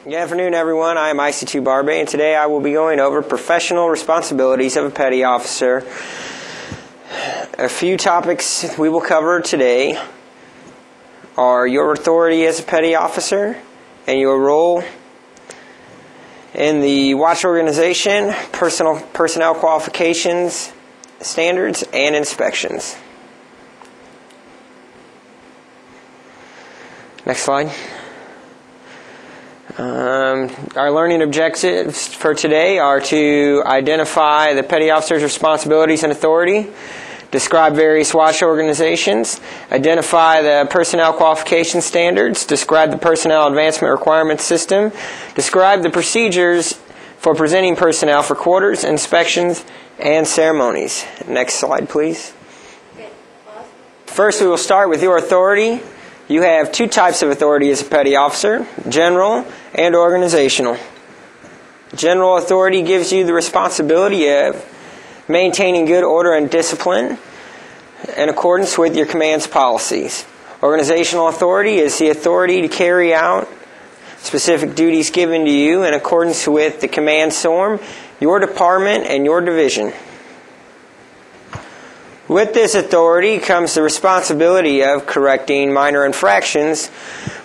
Good afternoon, everyone. I am IC2 Barbie, and today I will be going over professional responsibilities of a petty officer. A few topics we will cover today are your authority as a petty officer and your role in the watch organization, personnel qualifications, standards, and inspections. Next slide. Our learning objectives for today are to identify the petty officer's responsibilities and authority, describe various watch organizations, identify the personnel qualification standards, describe the personnel advancement requirement system, describe the procedures for presenting personnel for quarters, inspections, and ceremonies. Next slide, please. First, we will start with your authority. You have two types of authority as a petty officer, general and organizational. General authority gives you the responsibility of maintaining good order and discipline in accordance with your command's policies. Organizational authority is the authority to carry out specific duties given to you in accordance with the command SORM, your department, and your division. With this authority comes the responsibility of correcting minor infractions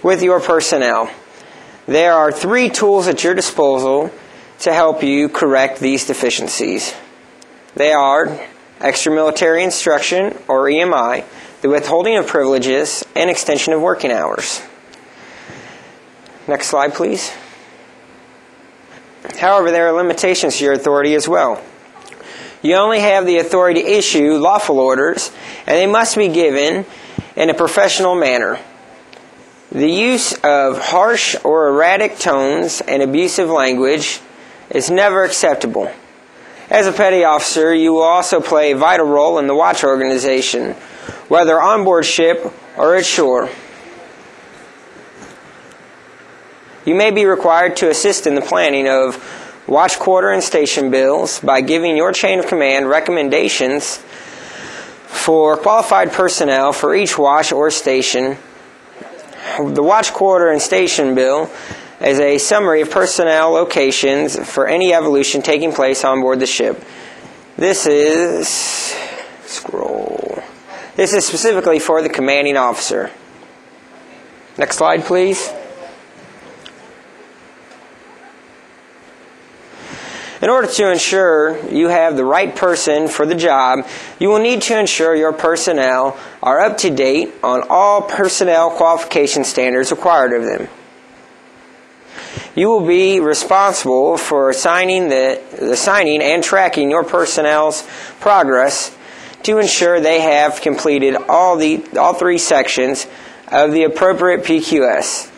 with your personnel. There are 3 tools at your disposal to help you correct these deficiencies. They are extramilitary instruction, or EMI, the withholding of privileges, and extension of working hours. Next slide, please. However, there are limitations to your authority as well. You only have the authority to issue lawful orders, and they must be given in a professional manner. The use of harsh or erratic tones and abusive language is never acceptable. As a petty officer, you will also play a vital role in the watch organization, whether on board ship or at shore. You may be required to assist in the planning of watch quarter and station bills by giving your chain of command recommendations for qualified personnel for each watch or station. The watch quarter and station bill is a summary of personnel locations for any evolution taking place on board the ship. This is specifically for the commanding officer. Next slide, please. In order to ensure you have the right person for the job, you will need to ensure your personnel are up to date on all personnel qualification standards required of them. You will be responsible for signing and tracking your personnel's progress to ensure they have completed all 3 sections of the appropriate PQS.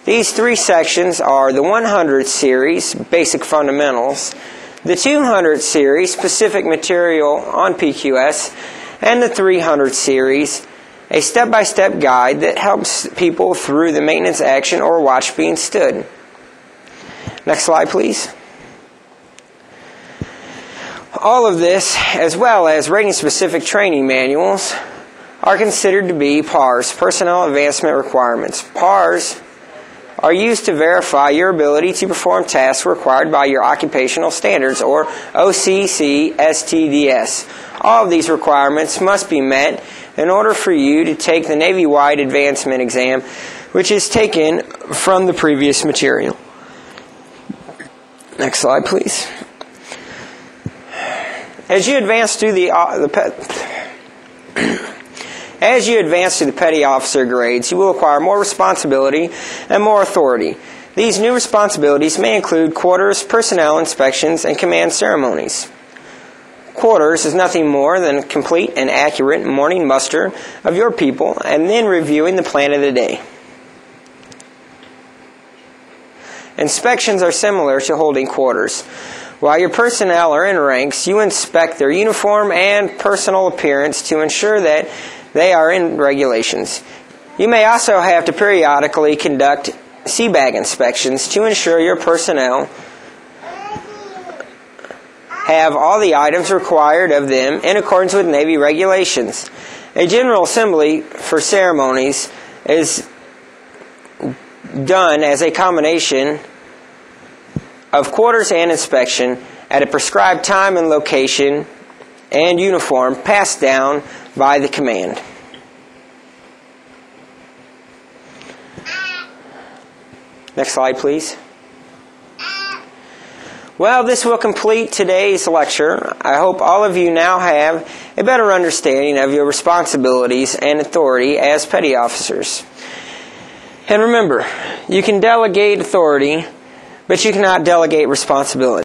These 3 sections are the 100 series, basic fundamentals, the 200 series, specific material on PQS, and the 300 series, a step-by-step guide that helps people through the maintenance action or watch being stood. Next slide, please. All of this, as well as rating-specific training manuals, are considered to be PARS, Personnel Advancement Requirements. PARS are used to verify your ability to perform tasks required by your occupational standards, or OCC-STDS. All of these requirements must be met in order for you to take the Navy-wide advancement exam, which is taken from the previous material. Next slide, please. As you advance through the petty officer grades, you will acquire more responsibility and more authority. These new responsibilities may include quarters, personnel inspections, and command ceremonies. Quarters is nothing more than a complete and accurate morning muster of your people and then reviewing the plan of the day. Inspections are similar to holding quarters. While your personnel are in ranks, you inspect their uniform and personal appearance to ensure that they are in regulations. You may also have to periodically conduct CBAG inspections to ensure your personnel have all the items required of them in accordance with Navy regulations. A general assembly for ceremonies is done as a combination of quarters and inspection at a prescribed time and location and uniform passed down by the command. Next slide, please. Well, this will complete today's lecture. I hope all of you now have a better understanding of your responsibilities and authority as petty officers. And remember, you can delegate authority, but you cannot delegate responsibility.